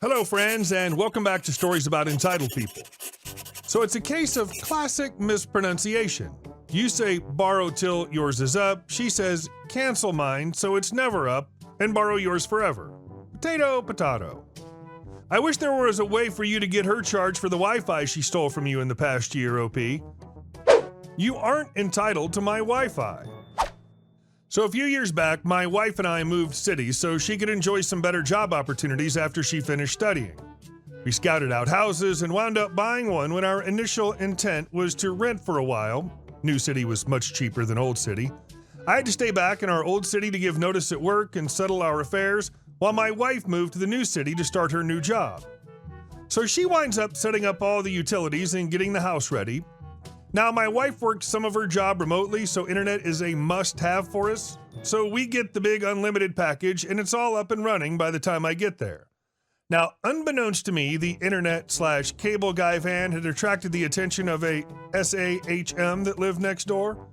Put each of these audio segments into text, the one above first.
Hello, friends, and welcome back to Stories About Entitled People. So it's a case of classic mispronunciation. You say borrow till yours is up, she says cancel mine so it's never up, and borrow yours forever. Potato, potato. I wish there was a way for you to get her charged for the Wi-Fi she stole from you in the past year, OP. You aren't entitled to my Wi-Fi. So a few years back, my wife and I moved cities so she could enjoy some better job opportunities after she finished studying. We scouted out houses and wound up buying one when our initial intent was to rent for a while. New city was much cheaper than old city. I had to stay back in our old city to give notice at work and settle our affairs, while my wife moved to the new city to start her new job. So she winds up setting up all the utilities and getting the house ready. Now, my wife works some of her job remotely, so internet is a must-have for us. So we get the big unlimited package, and it's all up and running by the time I get there. Now, unbeknownst to me, the internet/cable guy van had attracted the attention of a SAHM that lived next door.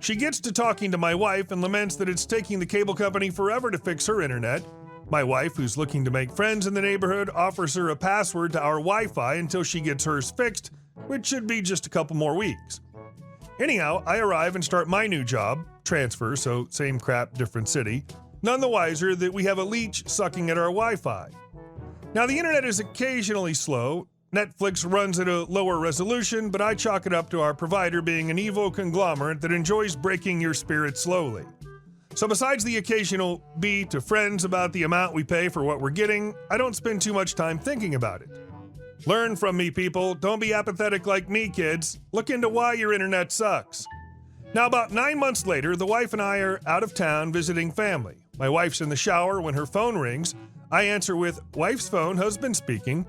She gets to talking to my wife and laments that it's taking the cable company forever to fix her internet. My wife, who's looking to make friends in the neighborhood, offers her a password to our Wi-Fi until she gets hers fixed, which should be just a couple more weeks. Anyhow, I arrive and start my new job, transfer, so same crap, different city, none the wiser that we have a leech sucking at our Wi-Fi. Now, the internet is occasionally slow. Netflix runs at a lower resolution, but I chalk it up to our provider being an evil conglomerate that enjoys breaking your spirit slowly. So besides the occasional B to friends about the amount we pay for what we're getting, I don't spend too much time thinking about it. Learn from me, people. Don't be apathetic like me, kids. Look into why your internet sucks. Now, about 9 months later, the wife and I are out of town visiting family. My wife's in the shower when her phone rings. I answer with, "Wife's phone, husband speaking."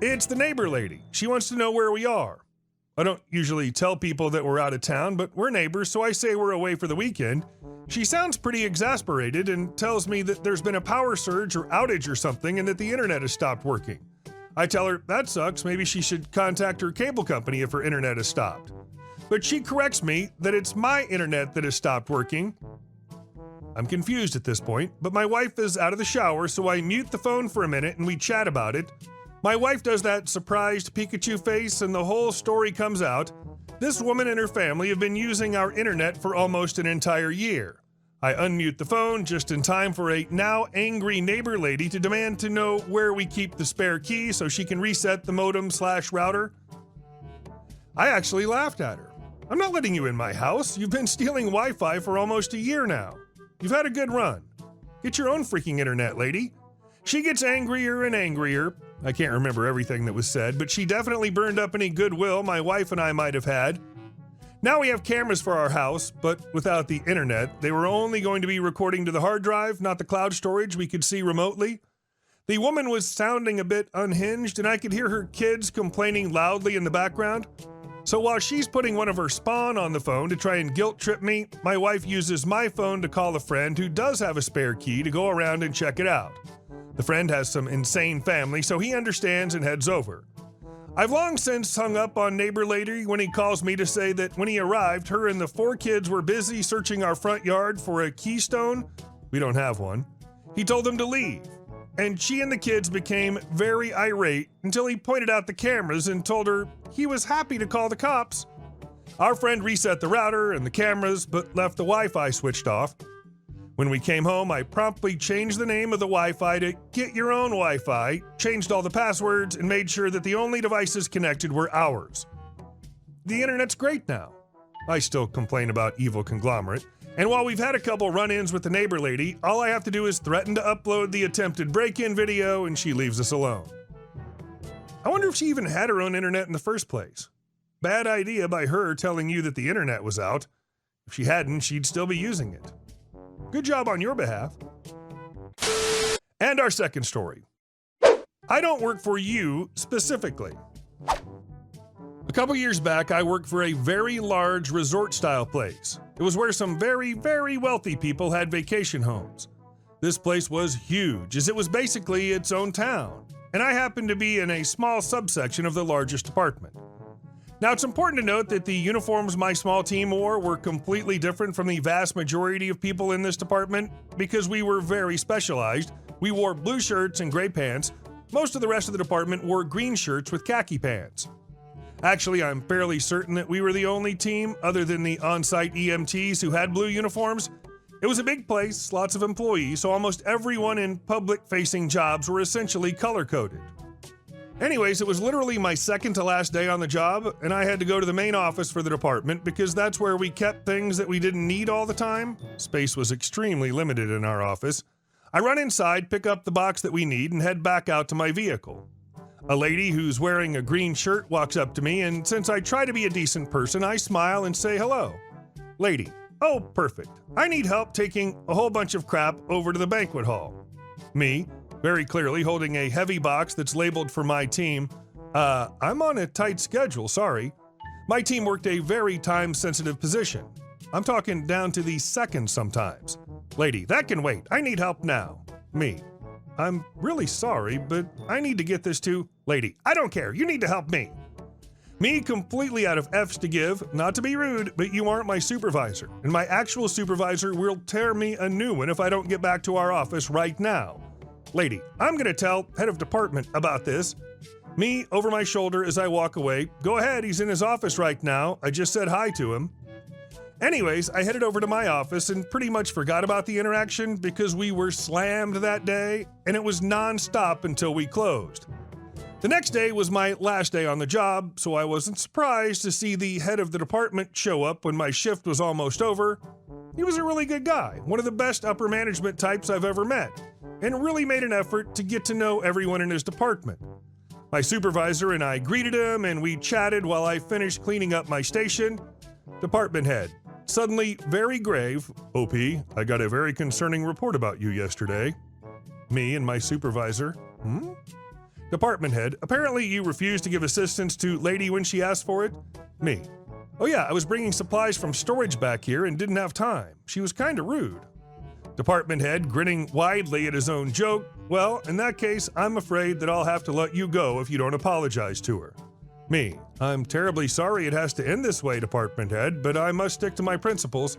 It's the neighbor lady. She wants to know where we are. I don't usually tell people that we're out of town, but we're neighbors, so I say we're away for the weekend. She sounds pretty exasperated and tells me that there's been a power surge or outage or something and that the internet has stopped working. I tell her, that sucks, maybe she should contact her cable company if her internet has stopped. But she corrects me that it's my internet that has stopped working. I'm confused at this point, but my wife is out of the shower, so I mute the phone for a minute and we chat about it. My wife does that surprised Pikachu face and the whole story comes out. This woman and her family have been using our internet for almost an entire year. I unmute the phone just in time for a now angry neighbor lady to demand to know where we keep the spare key so she can reset the modem/router. I actually laughed at her. I'm not letting you in my house. You've been stealing Wi-Fi for almost a year now. You've had a good run. Get your own freaking internet, lady. She gets angrier and angrier. I can't remember everything that was said, but she definitely burned up any goodwill my wife and I might have had. Now we have cameras for our house, but without the internet, they were only going to be recording to the hard drive, not the cloud storage we could see remotely. The woman was sounding a bit unhinged, and I could hear her kids complaining loudly in the background. So while she's putting one of her spawn on the phone to try and guilt trip me, my wife uses my phone to call a friend who does have a spare key to go around and check it out. The friend has some insane family, so he understands and heads over. I've long since hung up on neighbor lady when he calls me to say that when he arrived, her and the 4 kids were busy searching our front yard for a keystone. We don't have one. He told them to leave, and she and the kids became very irate until he pointed out the cameras and told her he was happy to call the cops. Our friend reset the router and the cameras, but left the Wi-Fi switched off. When we came home, I promptly changed the name of the Wi-Fi to Get Your Own Wi-Fi, changed all the passwords, and made sure that the only devices connected were ours. The internet's great now. I still complain about evil conglomerate, and while we've had a couple run-ins with the neighbor lady, all I have to do is threaten to upload the attempted break-in video and she leaves us alone. I wonder if she even had her own internet in the first place. Bad idea by her telling you that the internet was out. If she hadn't, she'd still be using it. Good job on your behalf. And our second story. I don't work for you specifically. A couple years back, I worked for a very large resort-style place. It was where some very, very wealthy people had vacation homes. This place was huge, as it was basically its own town, and I happened to be in a small subsection of the largest apartment. Now, it's important to note that the uniforms my small team wore were completely different from the vast majority of people in this department because we were very specialized. We wore blue shirts and gray pants, Most of the rest of the department wore green shirts with khaki pants. Actually, I'm fairly certain that we were the only team, other than the on-site EMTs, who had blue uniforms. It was a big place, lots of employees, so almost everyone in public-facing jobs were essentially color-coded. Anyways, it was literally my second to last day on the job, and I had to go to the main office for the department because that's where we kept things that we didn't need all the time. Space was extremely limited in our office. I run inside, pick up the box that we need, and head back out to my vehicle. A lady who's wearing a green shirt walks up to me, and since I try to be a decent person, I smile and say hello. Lady: "Oh, perfect. I need help taking a whole bunch of crap over to the banquet hall." Me, very clearly holding a heavy box that's labeled for my team. I'm on a tight schedule, sorry. My team worked a very time-sensitive position. I'm talking down to the second sometimes. Lady: "That can wait. I need help now." Me: "I'm really sorry, but I need to get this to..." Lady: "I don't care. You need to help me." Me, completely out of F's to give, not to be rude, but you aren't my supervisor, and my actual supervisor will tear me a new one if I don't get back to our office right now. Lady: "I'm gonna tell head of department about this." Me, over my shoulder as I walk away: "Go ahead, he's in his office right now. I just said hi to him." Anyways, I headed over to my office and pretty much forgot about the interaction because we were slammed that day, and it was non-stop until we closed. The next day was my last day on the job, so I wasn't surprised to see the head of the department show up when my shift was almost over. He was a really good guy, one of the best upper management types I've ever met, and really made an effort to get to know everyone in his department. My supervisor and I greeted him, and we chatted while I finished cleaning up my station. Department head, suddenly very grave: "OP, I got a very concerning report about you yesterday." Me and my supervisor: Department head, apparently you refused to give assistance to lady when she asked for it. Me: "Oh yeah, I was bringing supplies from storage back here and didn't have time. She was kinda rude." Department head, grinning widely at his own joke: "Well, in that case, I'm afraid that I'll have to let you go if you don't apologize to her." Me: "I'm terribly sorry it has to end this way, department head, but I must stick to my principles."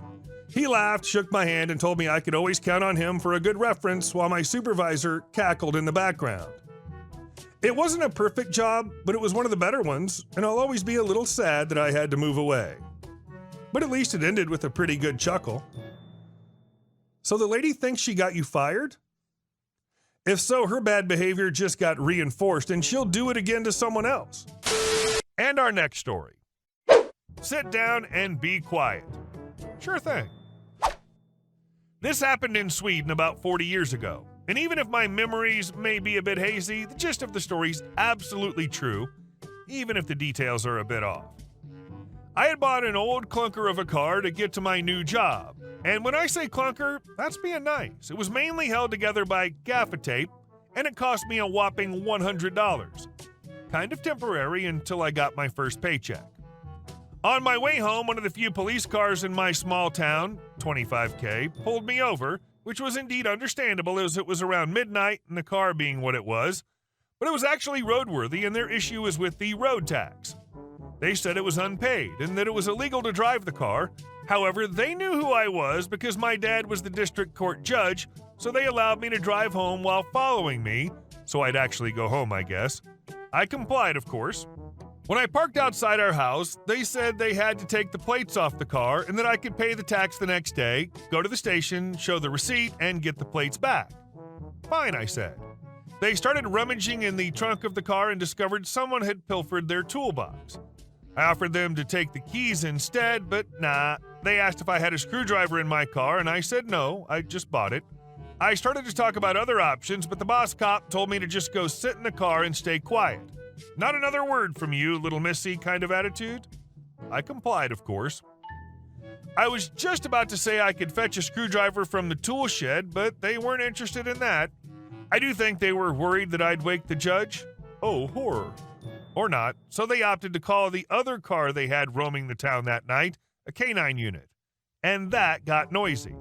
He laughed, shook my hand, and told me I could always count on him for a good reference, while my supervisor cackled in the background. It wasn't a perfect job, but it was one of the better ones, and I'll always be a little sad that I had to move away. But at least it ended with a pretty good chuckle. So the lady thinks she got you fired? If so, her bad behavior just got reinforced, and she'll do it again to someone else. And our next story. Sit down and be quiet. Sure thing. This happened in Sweden about 40 years ago. And even if my memories may be a bit hazy, the gist of the story's absolutely true, even if the details are a bit off. I had bought an old clunker of a car to get to my new job. And when I say clunker, that's being nice. It was mainly held together by gaffer tape, and it cost me a whopping $100. Kind of temporary until I got my first paycheck. On my way home, one of the few police cars in my small town, 25K, pulled me over, which was indeed understandable as it was around midnight and the car being what it was, but it was actually roadworthy and their issue was with the road tax. They said it was unpaid and that it was illegal to drive the car. However, they knew who I was because my dad was the district court judge, so they allowed me to drive home while following me, so I'd actually go home, I guess. I complied, of course. When I parked outside our house, they said they had to take the plates off the car and that I could pay the tax the next day, go to the station, show the receipt, and get the plates back. Fine, I said. They started rummaging in the trunk of the car and discovered someone had pilfered their toolbox. I offered them to take the keys instead, but nah. They asked if I had a screwdriver in my car, and I said no, I just bought it. I started to talk about other options, but the boss cop told me to just go sit in the car and stay quiet. Not another word from you, little missy kind of attitude. I complied, of course. I was just about to say I could fetch a screwdriver from the tool shed, but they weren't interested in that. I do think they were worried that I'd wake the judge. Oh, horror. Or not, so they opted to call the other car they had roaming the town that night, a canine unit. And that got noisy.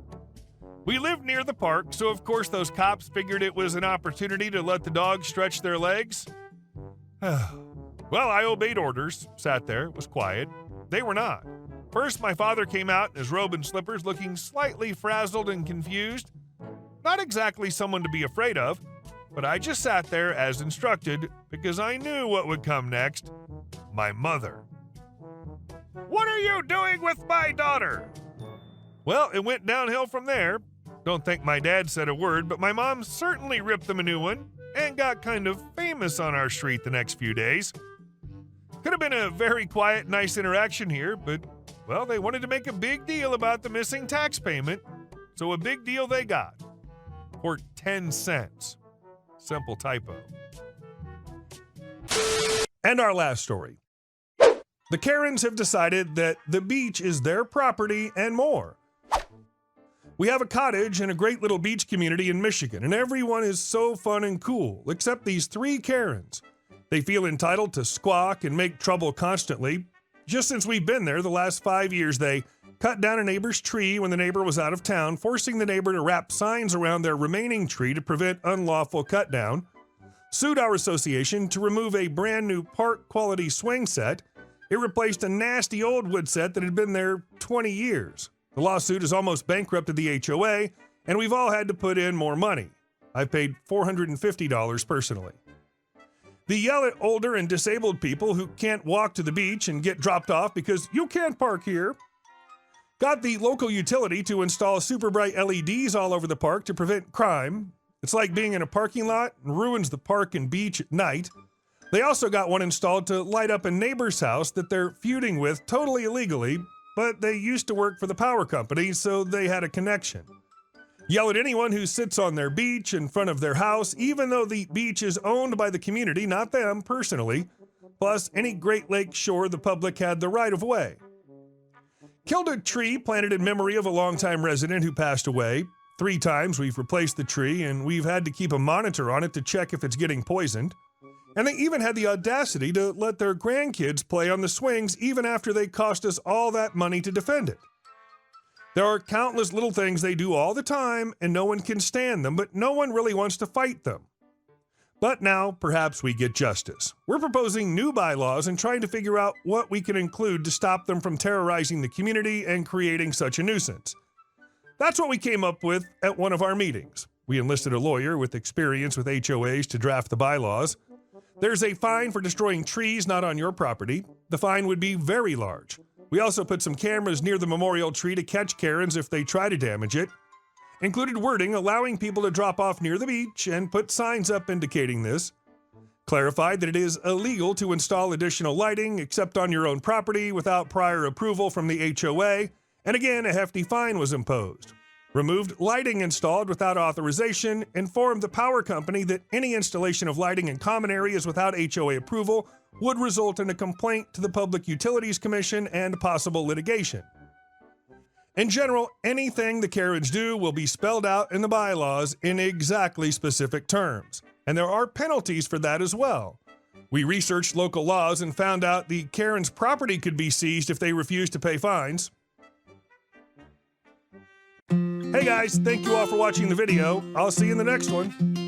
We lived near the park, so of course those cops figured it was an opportunity to let the dogs stretch their legs. Well, I obeyed orders, sat there, was quiet. They were not. First, my father came out in his robe and slippers, looking slightly frazzled and confused. Not exactly someone to be afraid of. but I just sat there as instructed because I knew what would come next. My mother. "What are you doing with my daughter?" Well, it went downhill from there. Don't think my dad said a word, but my mom certainly ripped them a new one and got kind of famous on our street the next few days. Could have been a very quiet, nice interaction here, but, well, they wanted to make a big deal about the missing tax payment, so a big deal they got. For 10 cents. Simple typo. And our last story. The Karens have decided that the beach is their property and more. We have a cottage in a great little beach community in Michigan, and everyone is so fun and cool, except these 3 Karens. They feel entitled to squawk and make trouble constantly. Just since we've been there the last 5 years, they cut down a neighbor's tree when the neighbor was out of town, forcing the neighbor to wrap signs around their remaining tree to prevent unlawful cut down, sued our association to remove a brand new park quality swing set. It replaced a nasty old wood set that had been there 20 years. The lawsuit has almost bankrupted the HOA, and we've all had to put in more money. I've paid $450 personally. They yell at older and disabled people who can't walk to the beach and get dropped off because you can't park here. Got the local utility to install super bright LEDs all over the park to prevent crime. It's like being in a parking lot and ruins the park and beach at night. They also got one installed to light up a neighbor's house that they're feuding with totally illegally, but they used to work for the power company, so they had a connection. Yell at anyone who sits on their beach in front of their house, even though the beach is owned by the community, not them personally. Plus, any Great Lakes shore the public had the right of way. Killed a tree planted in memory of a longtime resident who passed away. 3 times we've replaced the tree, and we've had to keep a monitor on it to check if it's getting poisoned. And they even had the audacity to let their grandkids play on the swings even after they cost us all that money to defend it. There are countless little things they do all the time, and no one can stand them, but no one really wants to fight them. But now, perhaps we get justice. We're proposing new bylaws and trying to figure out what we can include to stop them from terrorizing the community and creating such a nuisance. That's what we came up with at one of our meetings. We enlisted a lawyer with experience with HOAs to draft the bylaws. There's a fine for destroying trees not on your property. The fine would be very large. We also put some cameras near the memorial tree to catch Karens if they try to damage it. Included wording allowing people to drop off near the beach and put signs up indicating this. Clarified that it is illegal to install additional lighting except on your own property without prior approval from the HOA, and again a hefty fine was imposed. Removed lighting installed without authorization, informed the power company that any installation of lighting in common areas without HOA approval would result in a complaint to the Public Utilities Commission and possible litigation. In general, anything the Karens do will be spelled out in the bylaws in exactly specific terms, and there are penalties for that as well. We researched local laws and found out the Karens' property could be seized if they refuse to pay fines. Hey guys, thank you all for watching the video. I'll see you in the next one.